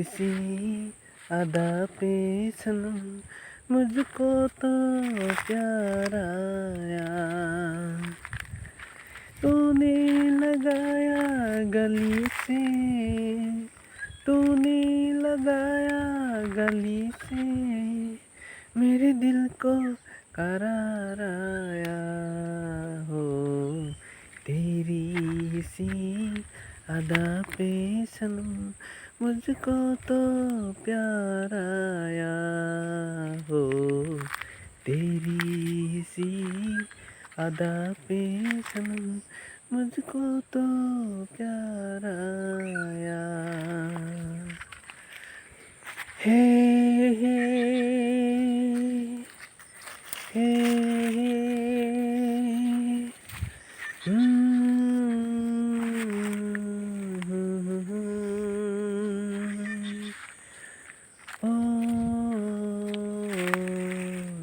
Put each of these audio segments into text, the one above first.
C अदा पे सनम मुझको तो प्यार आया। तूने लगाया गली से, तूने लगाया गली से मेरे दिल को करार आया हो। तेरी सी अदा पे सनम मुझको तो प्यार आया हो। तेरी सी अदा पे सनम मुझको तो प्यार आया। हे हे हे ओ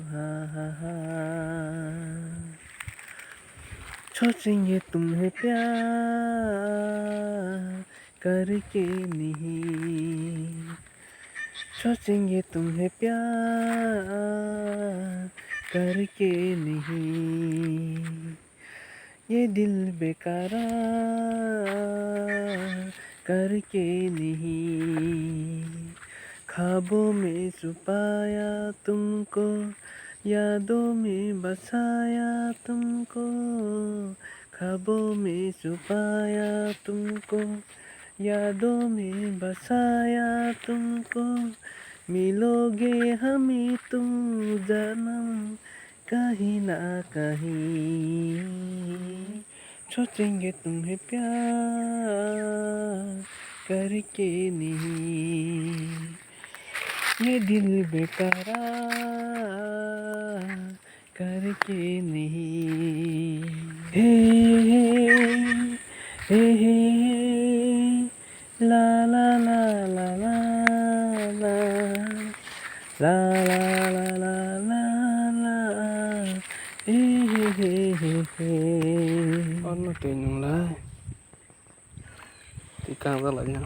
हा हा हा। सोचेंगे तुम्हें प्यार करके नहीं, सोचेंगे तुम्हें प्यार करके नहीं। ये दिल बेकरार करके नहीं। ख्वाबों में छुपाया तुमको, यादों में बसाया तुमको। ख्वाबों में छुपाया तुमको, यादों में बसाया तुमको। मिलोगे हमें तुम जन्म कहीं ना कहीं। सोचेंगे तुम्हें प्यार करके नहीं। ये दिल बेकरार करके नहीं। हे हे हे ला ला ला ला ला ला ला ला ला ला ला ला हे हे हे ano to yung lai tika wala niya